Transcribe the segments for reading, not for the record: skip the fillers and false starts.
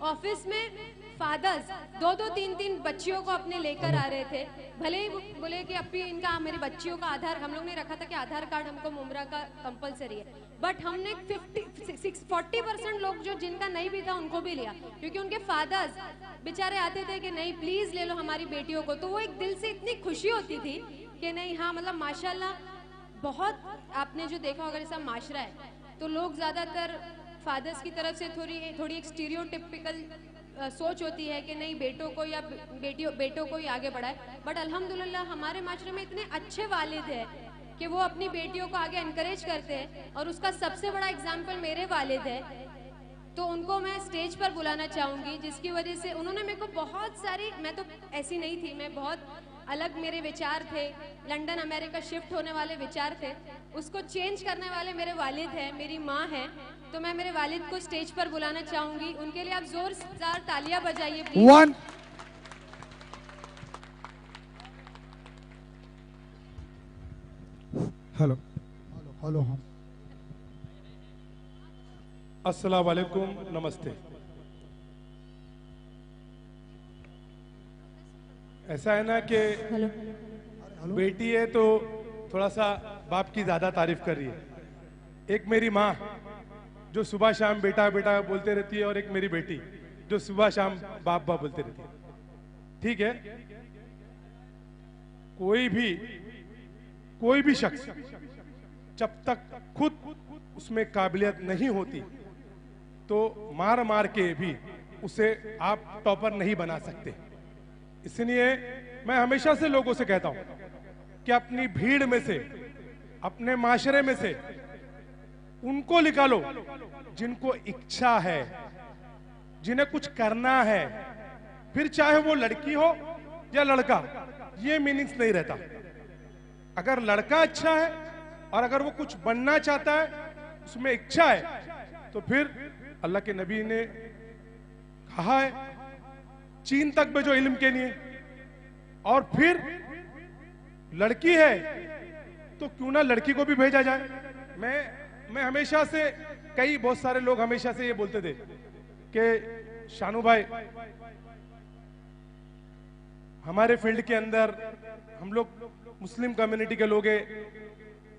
Office में fathers दो दो तीन तीन बच्चियों को अपने लेकर आ रहे थे। भले ही बोले कि अभी इनका मेरी बच्चियों का आधार, हम लोग ने रखा था कि आधार कार्ड हमको मुमरा का कंपलसरी है, बट हमने 40% लोग जो जिनका नहीं भी था उनको भी लिया, क्योंकि उनके फादर्स बेचारे आते थे कि नहीं प्लीज ले लो हमारी बेटियों को। तो वो एक दिल से इतनी खुशी होती थी कि नहीं हाँ मतलब माशाल्लाह बहुत। आपने जो देखा होगा जैसा माशरा है तो लोग ज्यादातर फादर्स की तरफ से थोड़ी एक स्टीरियोटिपिकल सोच होती है कि नहीं बेटों को या बेटों को ही आगे बढ़ाए, बट अल्हम्दुलिल्लाह हमारे माशरे में इतने अच्छे वालिद हैं कि वो अपनी बेटियों को आगे एनकरेज करते हैं, और उसका सबसे बड़ा एग्जाम्पल मेरे वालिद है। तो उनको मैं स्टेज पर बुलाना चाहूँगी, जिसकी वजह से उन्होंने मेरे को बहुत सारी, मैं तो ऐसी नहीं थी, मैं बहुत अलग मेरे विचार थे, लंदन अमेरिका शिफ्ट होने वाले विचार थे, उसको चेंज करने वाले मेरे वालिद हैं, मेरी माँ है। तो मैं मेरे वालिद को स्टेज पर बुलाना चाहूँगी, उनके लिए आप जोरदार तालियां बजाइए प्लीज। वन हेलो हेलो हम अस्सलाम वालेकुम, नमस्ते। ऐसा है ना कि बेटी है तो थोड़ा सा बाप की ज्यादा तारीफ कर रही है। एक मेरी माँ जो सुबह शाम बेटा बेटा बोलते रहती है, और एक मेरी बेटी जो सुबह शाम बाप बाप बोलते रहती है। ठीक है, कोई भी शख्स जब तक खुद उसमें काबिलियत नहीं होती तो मार मार के भी उसे आप टॉपर नहीं बना सकते। इसलिए मैं हमेशा से लोगों से कहता हूं कि अपनी भीड़ में से, अपने माशरे में से उनको निकालो जिनको इच्छा है, जिन्हें कुछ करना है, फिर चाहे वो लड़की हो या लड़का, ये मीनिंग्स नहीं रहता। अगर लड़का अच्छा है और अगर वो कुछ बनना चाहता है, उसमें इच्छा है, तो फिर अल्लाह के नबी ने कहा है चीन तक भेजो इल्म के लिए। और फिर लड़की है तो क्यों ना लड़की को भी भेजा जाए। मैं हमेशा से, बहुत सारे लोग हमेशा से ये बोलते थे कि शानू भाई, हमारे फील्ड के अंदर हम लोग मुस्लिम कम्युनिटी के लोग हैं,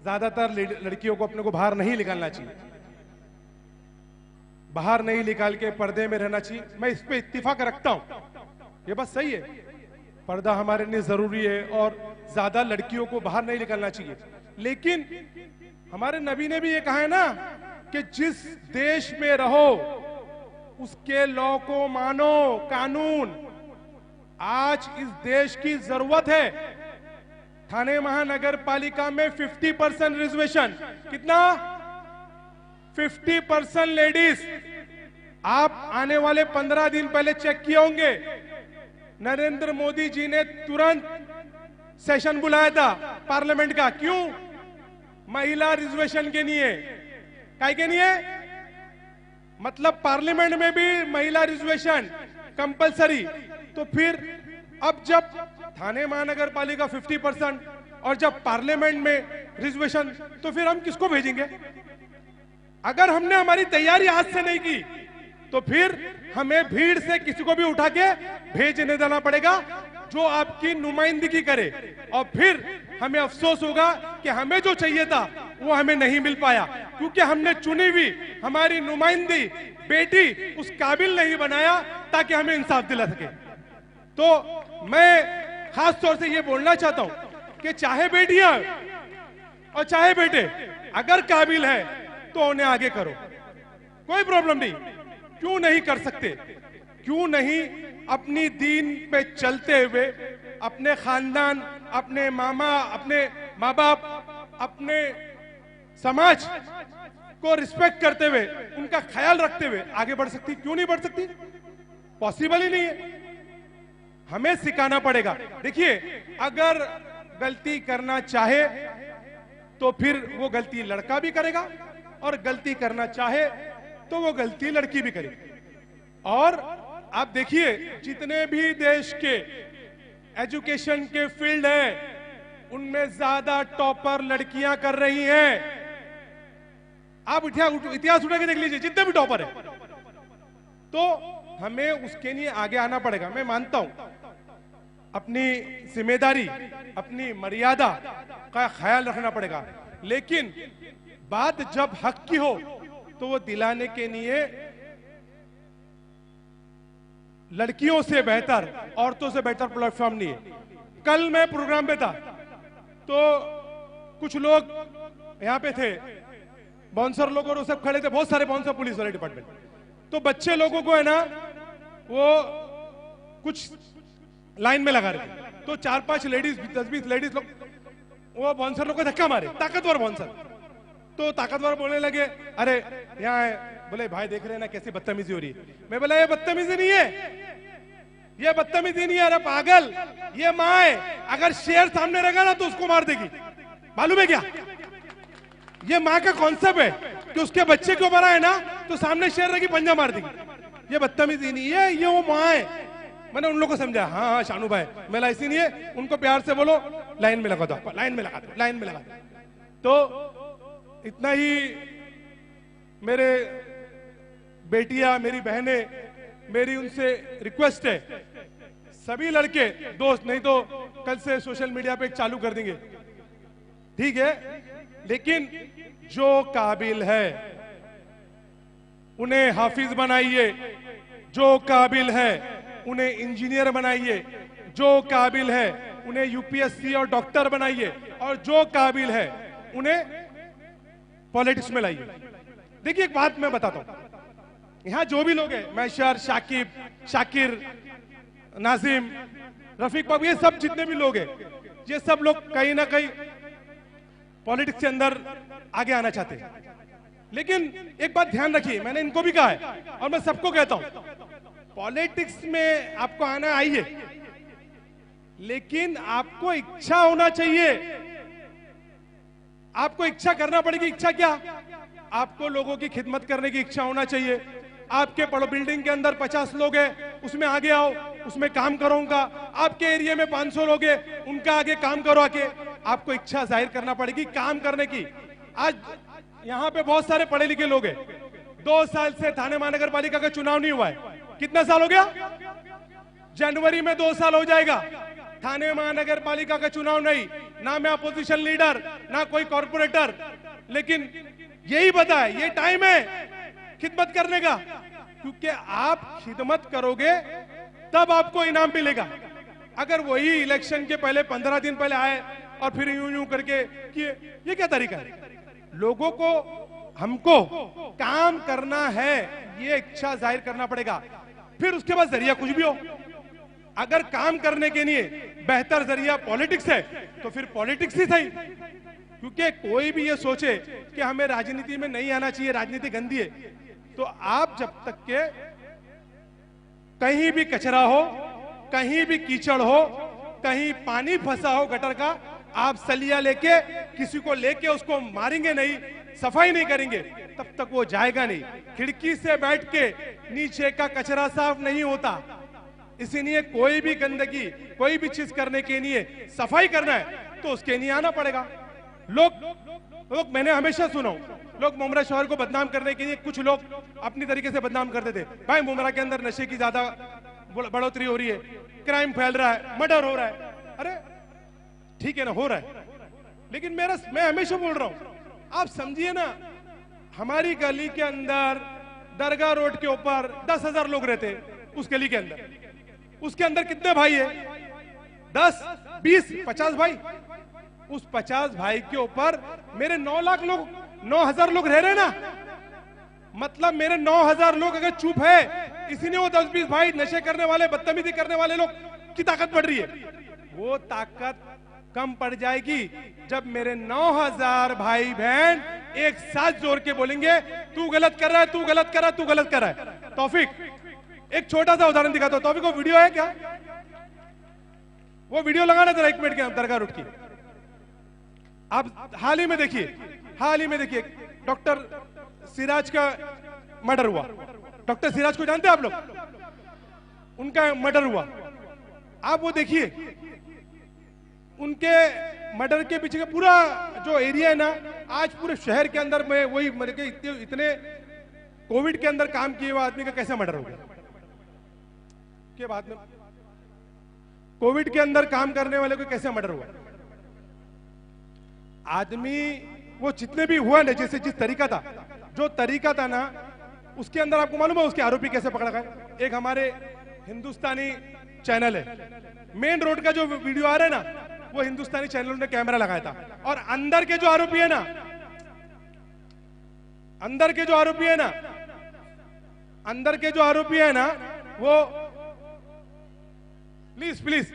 ज्यादातर लड़कियों को अपने को बाहर नहीं निकालना चाहिए, बाहर नहीं निकाल के पर्दे में रहना चाहिए। मैं इस पे इत्तिफाक रखता हूं, ये बात सही है, पर्दा हमारे लिए जरूरी है और ज्यादा लड़कियों को बाहर नहीं निकलना चाहिए। लेकिन हमारे नबी ने भी ये कहा है ना कि जिस देश में रहो उसके लॉ को मानो, कानून। आज इस देश की जरूरत है। ठाणे महानगर पालिका में 50% रिजर्वेशन, कितना? 50% लेडीज। आप आने वाले 15 दिन पहले चेक किए होंगे, नरेंद्र मोदी जी ने तुरंत सेशन बुलाया था पार्लियामेंट का। क्यों? महिला रिजर्वेशन के लिए। काय के लिए? मतलब पार्लियामेंट में भी महिला रिजर्वेशन कंपलसरी। तो फिर अब जब ठाणे महानगर पालिका 50% और जब पार्लियामेंट में रिजर्वेशन, तो फिर हम किसको भेजेंगे? अगर हमने हमारी तैयारी आज से नहीं की तो फिर हमें भीड़ से किसी को भी उठा के भेजने देना पड़ेगा जो आपकी नुमाइंदगी करे, और फिर हमें अफसोस होगा कि हमें जो चाहिए था वो हमें नहीं मिल पाया, क्योंकि हमने चुनी हुई हमारी नुमाइंदी बेटी उस काबिल नहीं बनाया ताकि हमें इंसाफ दिला सके। तो मैं खास तौर से ये बोलना चाहता हूं कि चाहे बेटियां और चाहे बेटे अगर काबिल है तो उन्हें आगे करो, कोई प्रॉब्लम नहीं। क्यों नहीं कर सकते? क्यों नहीं अपनी दीन पे चलते हुए अपने खानदान, अपने मामा, अपने माँ बाप, अपने समाज को रिस्पेक्ट करते हुए, उनका ख्याल रखते हुए आगे बढ़ सकती? क्यों नहीं बढ़ सकती? पॉसिबल ही नहीं है। हमें सिखाना पड़ेगा। देखिए, अगर गलती करना चाहे तो फिर वो गलती लड़का भी करेगा, और गलती करना चाहे तो वो गलती लड़की भी करेगी। और आप देखिए, जितने भी देश के एजुकेशन के फील्ड है उनमें ज्यादा टॉपर लड़कियां कर रही हैं। आप इतिहास उठा के देख लीजिए, जितने भी टॉपर है। तो हमें उसके लिए आगे आना पड़ेगा। मैं मानता हूं अपनी जिम्मेदारी, अपनी मर्यादा का ख्याल रखना पड़ेगा, लेकिन बात जब हक की हो तो वो दिलाने के लिए लड़कियों से बेहतर, औरतों से बेहतर प्लेटफॉर्म नहीं है। कल मैं प्रोग्राम पे था तो कुछ लोग यहां पे थे, बाउंसर लोग और वो सब खड़े थे, बहुत सारे बाउंसर पुलिस वाले डिपार्टमेंट। तो बच्चे लोगों को है ना वो कुछ लाइन में लगा रहे थे, तो 4-5 लेडीज, 10-20 लेडीज लोग वो बाउंसर लोग को धक्का मारे, ताकतवर बाउंसर। तो ताकतवर बोलने लगे, अरे यहाँ है, बोले भाई देख रहे हैं ना कैसी बदतमीजी हो रही है। मैं बोला ये बदतमीजी नहीं है, ये बदतमीजी नहीं है, अरे पागल, ये माँ है, अगर शेर सामने रहेगा ना तो उसको मार देगी, मालूम है क्या? ये माँ का कॉन्सेप्ट है कि उसके बच्चे को ऊपर आए ना तो सामने शेर रहेगी, पंजा मार देगी। ये बदतमीजी नहीं है, ये वो माँ है। मैंने उन लोगों को समझाया, हाँ हाँ शानू भाई, मेरा इसी नहीं है, उनको प्यार से बोलो लाइन में लगा दो, लाइन में लगा दो, लाइन में लगा दो। तो इतना ही मेरे बेटियां, मेरी बहनें, मेरी उनसे रिक्वेस्ट है, सभी लड़के दोस्त, नहीं तो कल से सोशल मीडिया पे चालू कर देंगे, ठीक है, लेकिन जो काबिल है उन्हें हाफिज बनाइए, जो काबिल है उन्हें इंजीनियर बनाइए, जो काबिल है उन्हें यूपीएससी और डॉक्टर बनाइए, और जो काबिल है उन्हें पॉलिटिक्स में लाइए। देखिए एक बात मैं बताता हूं, यहां जो भी लोग हैं, मैशर, शाकिब, शाकिर, नाजिम, रफीक बाबू, ये सब जितने भी लोग हैं, ये सब लोग कहीं ना कहीं पॉलिटिक्स के अंदर आगे आना चाहते हैं। लेकिन एक बात ध्यान रखिए, मैंने इनको भी कहा है और मैं सबको कहता हूं, पॉलिटिक्स में आपको आना आइए, लेकिन आपको इच्छा होना चाहिए, आपको इच्छा करना पड़ेगी। इच्छा क्या? आपको लोगों की खिदमत करने की इच्छा होना चाहिए। आपके पड़ो बिल्डिंग के अंदर 50 लोग हैं, उसमें आगे आओ, उसमें काम करो उनका। आपके एरिया में 500 लोग हैं, उनका आगे काम करो आके। आपको इच्छा जाहिर करना पड़ेगी काम करने की। आज यहाँ पे बहुत सारे पढ़े लिखे लोग हैं, 2 साल से थाने महानगर पालिका का चुनाव नहीं हुआ है। कितना साल हो गया? जनवरी में 2 साल हो जाएगा। थाने महानगर पालिका का चुनाव नहीं, ना मैं अपोजिशन लीडर, ना कोई कॉर्पोरेटर, लेकिन यही पता है ये टाइम है खिदमत करने का, क्योंकि आप खिदमत करोगे तब आपको इनाम मिलेगा। अगर वही इलेक्शन के पहले 15 दिन पहले आए और फिर यूं यूं करके किए, ये क्या तरीका है? लोगों को, हमको काम करना है, ये इच्छा जाहिर करना पड़ेगा। फिर उसके बाद जरिया कुछ भी हो। अगर काम करने के लिए बेहतर जरिया पॉलिटिक्स है तो फिर पॉलिटिक्स ही सही, क्योंकि कोई भी ये सोचे कि हमें राजनीति में नहीं आना चाहिए, राजनीति गंदी है, तो आप जब तक के कहीं भी कचरा हो, कहीं भी कीचड़ हो, कहीं पानी फंसा हो गटर का, आप सलिया लेके किसी को लेके उसको मारेंगे नहीं, सफाई नहीं करेंगे, तब तक वो जाएगा नहीं। खिड़की से बैठ के नीचे का कचरा साफ नहीं होता। इसीलिए कोई भी गंदगी, कोई भी चीज करने के लिए सफाई करना है तो उसके लिए आना पड़ेगा। लोग मैंने हमेशा सुना, लोग मुमरा शहर को बदनाम करने के लिए कुछ लोग अपनी तरीके से बदनाम करते थे। भाई मुमरा के अंदर नशे की ज्यादा बढ़ोतरी हो रही है, क्राइम फैल रहा है, मर्डर हो रहा है। अरे ठीक है ना, हो रहा है, लेकिन मैं हमेशा बोल रहा हूं, आप समझिए ना, हमारी गली के अंदर दरगाह रोड के ऊपर 10,000 लोग रहते हैं। उस गली के अंदर, उसके अंदर कितने भाई है? 10, 20, 50 भाई। उस 50 भाई के ऊपर मेरे 9 लाख लोग, 9,000 लोग रह रहे ना, मतलब मेरे 9,000 लोग अगर चुप है, इसीलिए वो 10-20 भाई नशे करने वाले, बदतमीजी करने वाले लोग की ताकत बढ़ रही है। वो ताकत कम पड़ जाएगी जब मेरे 9,000 भाई बहन एक साथ जोर के बोलेंगे, तू गलत कर रहा है, तू गलत कर रहा है, तू गलत कर रहा है। तौफीक, एक छोटा सा उदाहरण दिखाता हूं। तौफीक, वो वीडियो है क्या? वो वीडियो लगाना जरा 1 मिनट के दरगाह रोड की। आप हाल ही में देखिए, डॉक्टर सिराज का मर्डर हुआ। डॉक्टर सिराज को जानते हैं आप लोग? उनका मर्डर हुआ। आप वो देखिए, उनके मर्डर के पीछे का पूरा जो एरिया है ना, आज पूरे शहर के अंदर में वही इतने कोविड के अंदर काम किए हुए आदमी का कैसे मर्डर हो गया? के बाद में कोविड के अंदर काम करने वाले को कैसे मर्डर हुआ? आदमी वो जितने भी हुआ ना, जैसे जिस तरीका था, जो तरीका था ना, उसके अंदर आपको मालूम है उसके आरोपी कैसे पकड़ा गया? एक हमारे हिंदुस्तानी चैनल है, मेन रोड का जो वीडियो आ रहा है ना, वो हिंदुस्तानी चैनल ने कैमरा लगाया था, और अंदर के जो आरोपी है ना, अंदर के जो आरोपी है ना, अंदर के जो आरोपी है ना, वो प्लीज प्लीज,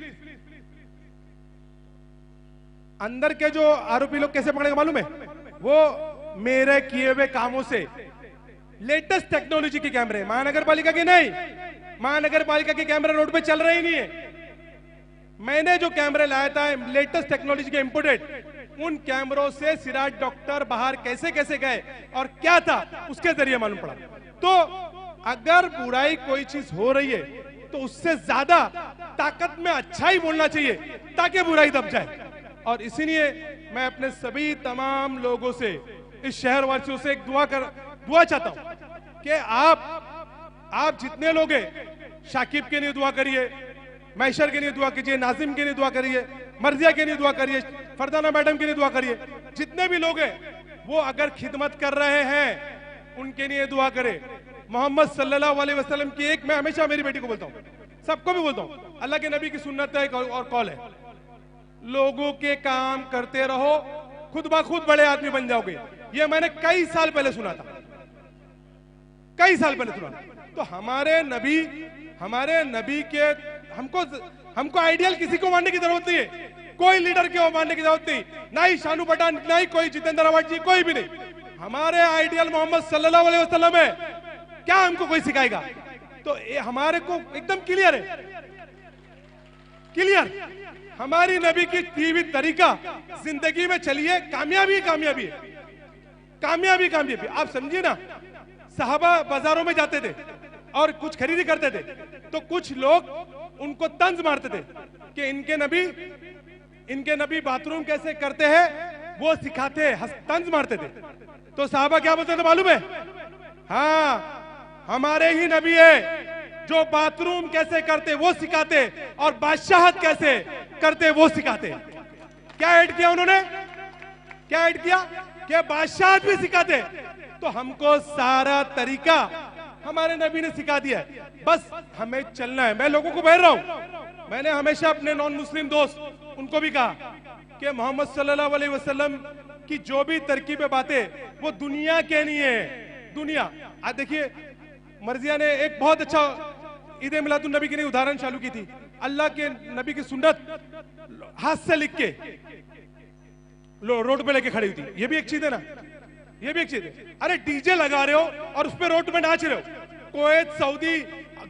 अंदर के जो आरोपी लोग कैसे पकड़ेगा मालूम है? वो मेरे किए हुए कामों से, लेटेस्ट टेक्नोलॉजी के कैमरे, महानगर पालिका के नहीं, महानगर पालिका के कैमरा रोड पे चल रहे ही नहीं है। मैंने जो कैमरे लाया था लेटेस्ट टेक्नोलॉजी के इंपोर्टेड, उन कैमरों से सिराज डॉक्टर बाहर कैसे कैसे गए और क्या था, उसके जरिए मालूम पड़ा। तो अगर बुराई कोई चीज हो रही है तो उससे ज्यादा ताकत में अच्छाई बोलना चाहिए ताकि बुराई दब जाए। और इसीलिए मैं अपने सभी तमाम लोगों से, इस शहर वासियों से एक दुआ चाहता हूं कि आप जितने लोग हैं, शाकिब के लिए दुआ करिए, मैशर के लिए दुआ कीजिए, नाजिम के लिए दुआ करिए, मर्जिया के लिए दुआ करिए, फरदाना मैडम के लिए दुआ करिए। जितने भी लोग हैं वो अगर खिदमत कर रहे हैं उनके लिए दुआ करें। मोहम्मद सल्लल्लाहु अलैहि वसल्लम की एक, मैं हमेशा मेरी बेटी को बोलता हूं, सबको भी बोलता हूं, अल्लाह के नबी की सुन्नत है और कॉल है, लोगों के काम करते रहो, खुद ब खुद बड़े आदमी बन जाओगे। ये मैंने कई साल पहले सुना था, कई साल पहले सुना। तो हमारे नबी के हमको आइडियल किसी को मानने की जरूरत नहीं है, कोई लीडर को मानने की जरूरत नहीं, ना ही शानू पठान, ना ही कोई जितेंद्र आवाज जी, कोई भी नहीं। हमारे आइडियल मोहम्मद सल्लल्लाहु अलैहि वसल्लम है, क्या हमको कोई सिखाएगा? तो ये हमारे को एकदम क्लियर है, क्लियर। हमारी नबी की दी हुई तरीका जिंदगी में चलिए, कामयाबी कामयाबी है, कामयाबी कामयाबी। आप समझिए ना, सहाबा बाजारों में जाते थे और कुछ खरीदी करते थे, तो कुछ लोग उनको तंज मारते थे कि इनके नबी बाथरूम कैसे करते हैं वो सिखाते हैं, तंज मारते थे। तो साहबा क्या बोलते थे मालूम है? हाँ, हमारे ही नबी है जो बाथरूम कैसे करते वो सिखाते और बादशाहत कैसे करते वो सिखाते। क्या ऐड किया उन्होंने? क्या ऐड किया कि बादशाहत भी सिखाते। तो हमको सारा तरीका हमारे नबी ने सिखा दिया है, बस हमें चलना है। मैं लोगों को बहर रहा हूं, मैंने हमेशा अपने नॉन मुस्लिम दोस्त उनको भी कहा कि मोहम्मद सल्लल्लाहु अलैहि वसल्लम की जो भी तरकीबें बातें वो दुनिया के लिए है, दुनिया। आज देखिए, मर्जिया ने एक बहुत अच्छा ईद मिलादुन नबी की नहीं उदाहरण चालू की थी, अल्लाह के नबी की सुन्नत हाथ से लिख के रोड पे लेके खड़ी हुई थी। ये भी एक चीज है ना, ये भी एक चीज है। अरे डीजे लगा रहे हो और उस पे रोड पे नाच रहे हो। कुवैत, सऊदी,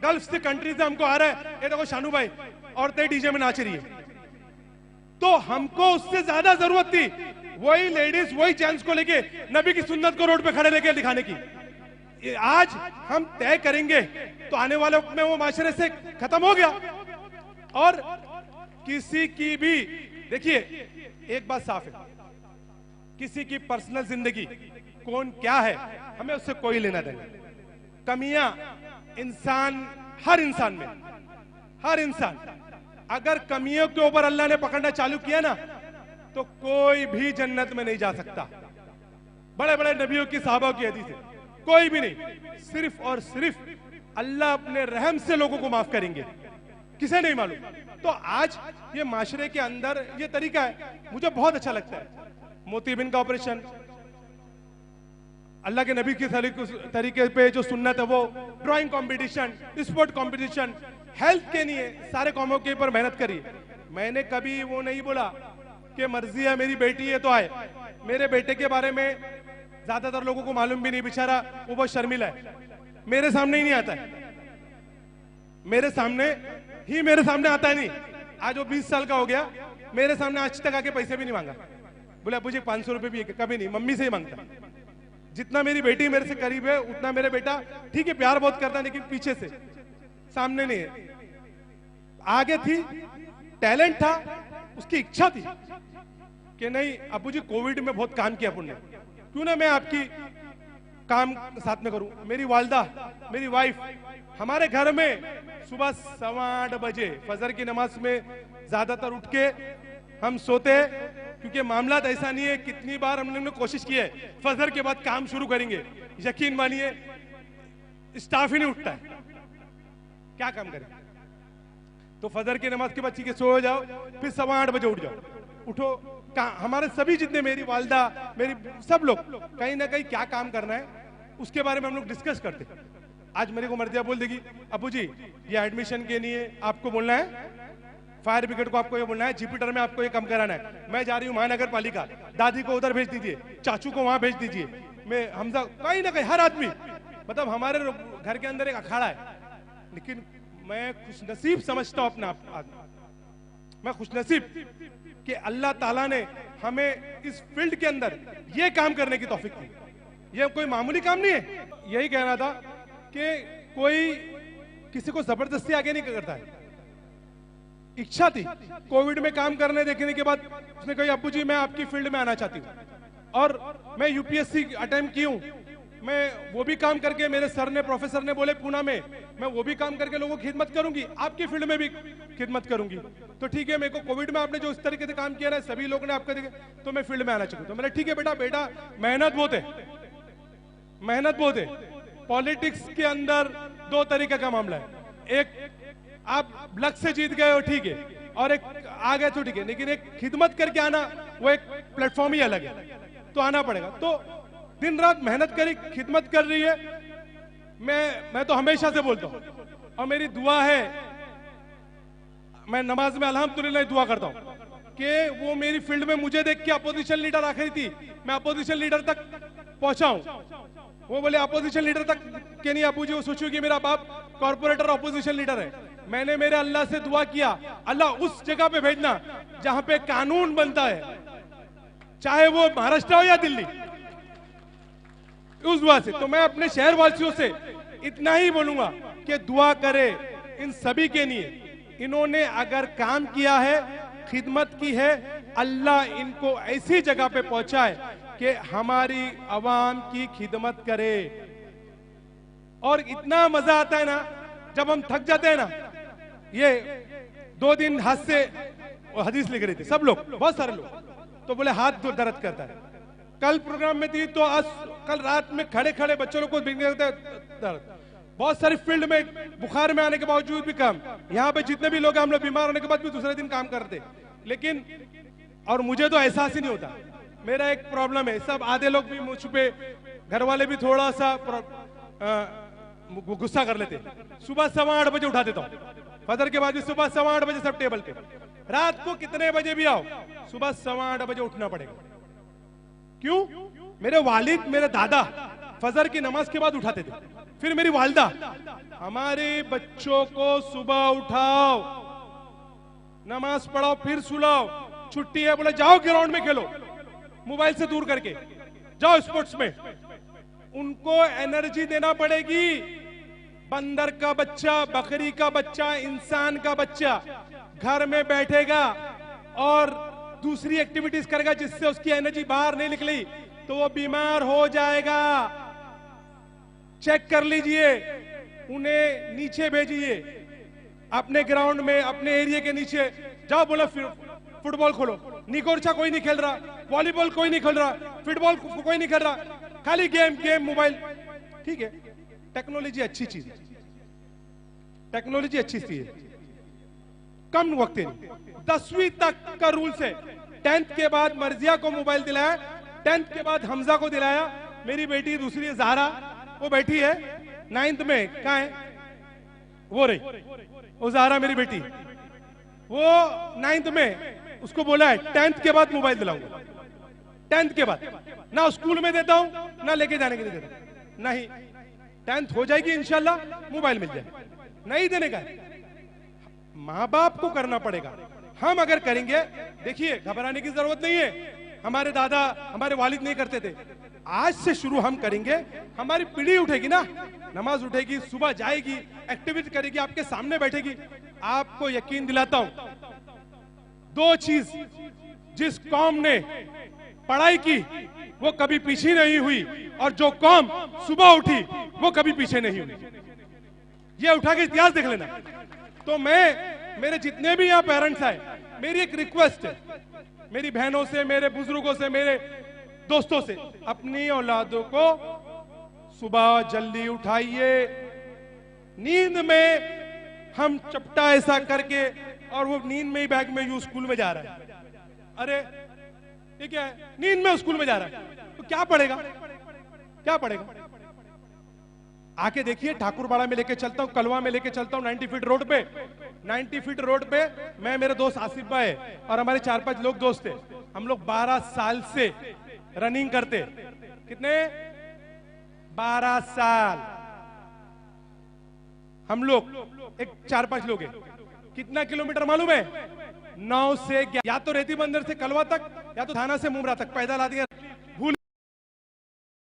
गल्फ से कंट्री से हमको आ रहा है, ये देखो शानू भाई औरतें डीजे में नाच रही है। तो हमको उससे ज्यादा जरूरत थी वही लेडीज, वही जेंट्स को लेके नबी की सुन्नत को रोड पे खड़े लेके दिखाने की। आज हम तय करेंगे तो आने वाले वक्त में वो माशरे से खत्म हो गया। और किसी की भी, देखिए एक बात साफ है, किसी की पर्सनल जिंदगी कौन क्या है हमें उससे कोई लेना देना। कमियां इंसान, हर इंसान में, हर इंसान, अगर कमियों के ऊपर अल्लाह ने पकड़ना चालू किया ना तो कोई भी जन्नत में नहीं जा सकता। बड़े बड़े नबियों की, सहाबा की हदीस है, कोई भी नहीं, सिर्फ और सिर्फ अल्लाह अपने रहम से लोगों को माफ करेंगे, किसे नहीं मालूम। तो आज ये माशरे के अंदर ये तरीका है, मुझे बहुत अच्छा लगता है। मोतीबिन का ऑपरेशन, अल्लाह के नबी के तरीके पे जो सुन्नत है वो, drawing competition, sport competition, health के लिए सारे कौमों के ऊपर मेहनत करी। मैंने कभी वो नहीं बोला कि मर्जी है मेरी बेटी है तो आए। मेरे बेटे के बारे में ज्यादातर लोगों को मालूम भी नहीं, बेचारा वो बहुत शर्मिला है, मेरे सामने ही नहीं आता है, मेरे सामने आता है नहीं। आज वो 20 साल का हो गया, मेरे सामने आज तक आके पैसे भी नहीं मांगा। बोला मुझे 500 रुपए भी कभी नहीं, मम्मी से ही मांगता। जितना मेरी बेटी मेरे से करीब है उतना मेरा बेटा ठीक है प्यार बहुत करता है, लेकिन पीछे से, सामने नहीं है। आगे थी, टैलेंट था, उसकी इच्छा थी कि नहीं अबू जी कोविड में बहुत काम किया पुण्य, क्यों ना मैं आपकी काम साथ में करूं। मेरी वालदा, मेरी वाइफ, हमारे घर में सुबह 8:15 बजे फजर की नमाज में ज्यादातर उठ के हम सोते हैं, क्योंकि मामला ऐसा नहीं है। कितनी बार हम लोगों ने कोशिश की है फजर के बाद काम शुरू करेंगे, यकीन मानिए स्टाफ ही नहीं उठता है, क्या काम करें। तो फजर की नमाज के बाद ठीक है सो जाओ, फिर 8:15 बजे उठ जाओ। उठो, हमारे सभी जितने, मेरी वालदा, मेरी सब लोग कहीं ना कहीं क्या काम करना है उसके बारे में हम लोग डिस्कस करते। आज मेरे को मर्दिया बोल देगी अबू जी ये एडमिशन के लिए आपको बोलना है, फायर ब्रिगेड को आपको ये बोलना है, जुपिटर में आपको ये काम कराना है, मैं जा रही हूँ महानगर पालिका, दादी को उधर भेज दीजिए, चाचू को वहां भेज दीजिए, मैं हमजा, कहीं ना कहीं हर आदमी, मतलब हमारे घर के अंदर एक अखाड़ा है। लेकिन मैं खुशनसीब समझता हूँ अपना आदमी, मैं खुशनसीब कि अल्लाह ताला ने हमें इस फील्ड के अंदर ये काम करने की तौफीक दी। ये कोई मामूली काम नहीं है। यही कहना था कि कोई किसी को जबरदस्ती आगे नहीं करता है। इच्छा थी, कोविड में काम करने देखने के बाद उसने कही अब्बू जी मैं आपकी फील्ड में आना चाहती हूँ, और मैं यूपीएससी अटेम्प्ट की हूँ, मैं वो भी काम करके, मेरे सर ने, प्रोफेसर ने बोले पूना में, मैं वो भी काम करके लोगों की खिदमत करूंगी, आपकी फील्ड में भी खिदमत करूंगी। तो ठीक है, मेरे को कोविड में आपने जो इस तरीके से काम किया ना, सभी लोगों ने आपका देखे, तो मैं फील्ड में आना चाहूँ। तो मैंने ठीक है बेटा मेहनत बहुत है, मेहनत बहुत है। पॉलिटिक्स के अंदर दो तरीके का मामला है, एक आप लक से जीत गए हो ठीक है, और एक आ गए तो ठीक है, लेकिन एक खिदमत करके आना वो एक प्लेटफॉर्म ही अलग है, तो आना पड़ेगा। तो दिन रात मेहनत करी, खिदमत कर रही है। मैं तो हमेशा से बोलता हूं, और मेरी दुआ है, मैं नमाज में अल्हम्दुलिल्लाह दुआ करता हूं कि वो मेरी फील्ड में मुझे देख के अपोजिशन लीडर आखिरी थी, मैं अपोजिशन लीडर तक पहुंचाऊं। वो बोले अपोजिशन लीडर तक के नहीं अबू जी, वो सोचो कि मेरा बाप कॉर्पोरेटर अपोजिशन लीडर है। मैंने मेरे अल्लाह से दुआ किया, अल्लाह उस जगह पे भेजना जहां पे कानून बनता है, चाहे वो महाराष्ट्र हो या दिल्ली, उस दुआ से। तो मैं अपने शहर वासियों से इतना ही बोलूंगा कि दुआ करे इन सभी के लिए। इन्होंने अगर काम किया है, खिदमत की है, अल्लाह इनको ऐसी जगह पे पहुंचाए कि हमारी आवाम की खिदमत करे। और इतना मजा आता है ना जब हम थक जाते हैं ना। ये 2 दिन हाथ से हदीस लिख रहे थे सब लोग, बहुत सारे लोग, तो बोले हाथ दर्द करता है। कल प्रोग्राम में थी तो आज कल रात में खड़े खड़े बच्चों लोग को दर्द, बहुत सारी फील्ड में बुखार में आने के बावजूद भी काम, यहाँ पे जितने भी लोग हैं हम लोग बीमार होने के बाद भी दूसरे दिन काम करते। लेकिन और मुझे तो एहसास ही नहीं होता। मेरा एक प्रॉब्लम है, सब आधे लोग भी मुझ पे, घर वाले भी थोड़ा सा गुस्सा कर लेते। सुबह 8:15 बजे उठा देता हूँ, फजर के बाद भी सुबह 8:15 बजे सब टेबल पे। रात को कितने बजे भी आओ, सुबह 8:15 बजे उठना पड़ेगा। क्यों? मेरे वालिद, मेरे दादा फजर की नमाज के बाद उठाते थे, फिर मेरी वालदा, हमारे बच्चों को सुबह उठाओ, नमाज पढ़ाओ, फिर सुलाओ, छुट्टी है बोले जाओ ग्राउंड में खेलो, मोबाइल से दूर करके जाओ स्पोर्ट्स में। उनको एनर्जी देना पड़ेगी। बंदर का बच्चा, बकरी का बच्चा, इंसान का बच्चा घर में बैठेगा और दूसरी एक्टिविटीज करेगा जिससे उसकी एनर्जी बाहर नहीं निकली तो वो बीमार हो जाएगा। चेक कर लीजिए, उन्हें नीचे भेजिए, अपने ग्राउंड में, अपने एरिया के नीचे जाओ, बोलो फुटबॉल खोलो। निकोरछा कोई नहीं खेल रहा, वॉलीबॉल कोई नहीं खेल रहा, फुटबॉल कोई नहीं खेल रहा, खाली गेम मोबाइल। ठीक है, टेक्नोलॉजी अच्छी चीज है, टेक्नोलॉजी अच्छी चीज है, कम वक्त नहीं। 10वीं तक का रूल्स है, 10th के बाद मर्जिया को मोबाइल दिलाया, 10th के बाद हमजा को दिलाया। मेरी बेटी दूसरी है ज़हरा, वो बैठी है 9th में, कहाँ है वो रही, वो ज़हरा मेरी बेटी, वो 9th में, उसको बोला है 10th के बाद मोबाइल दिलाऊंगा। 10th के बाद ना स्कूल में देता हूं ना लेके जाने के लिए देता हूं, नहीं 10th हो जाएगी इंशाल्लाह मोबाइल मिल जाए। नहीं देने का माँ बाप को करना पड़ेगा। हम अगर करेंगे, देखिए घबराने की जरूरत नहीं है, हमारे दादा, हमारे वालिद नहीं करते थे, आज से शुरू हम करेंगे, हमारी पीढ़ी उठेगी ना, नमाज उठेगी, सुबह जाएगी, एक्टिविटी करेगी, आपके सामने बैठेगी। आपको यकीन दिलाता हूं, 2 चीज जिस कौम ने पढ़ाई की वो कभी पीछे नहीं हुई, और जो कौम सुबह उठी वो कभी पीछे नहीं हुई। ये उठा के इतिहास देख लेना। तो मेरे जितने भी यहाँ पेरेंट्स आए, मेरी एक रिक्वेस्ट है, मेरी बहनों से, मेरे बुजुर्गों से, मेरे दोस्तों से, अपनी औलादों को सुबह जल्दी उठाइए। नींद में हम चपटा ऐसा करके, और वो नींद में ही बैग में यू स्कूल में जा रहा है। अरे ये क्या है, नींद में स्कूल में जा रहा है, तो क्या पढ़ेगा, क्या पढ़ेगा? आके देखिए, ठाकुरबाड़ा में लेके चलता हूं, कलवा में लेके चलता हूं, 90 फीट रोड पे, 90 फीट रोड पे मैं, मेरे दोस्त आसिफ भाई और हमारे 4-5 लोग दोस्त थे। हम लोग 12 साल से रनिंग करते। कितने? 12 साल हम लोग, एक 4-5 लोग हैं। कितना किलोमीटर मालूम है? 9 से 11, या तो रेती बंदर से कलवा तक, या तो थाना से मुमरा तक पैदल आ दिया।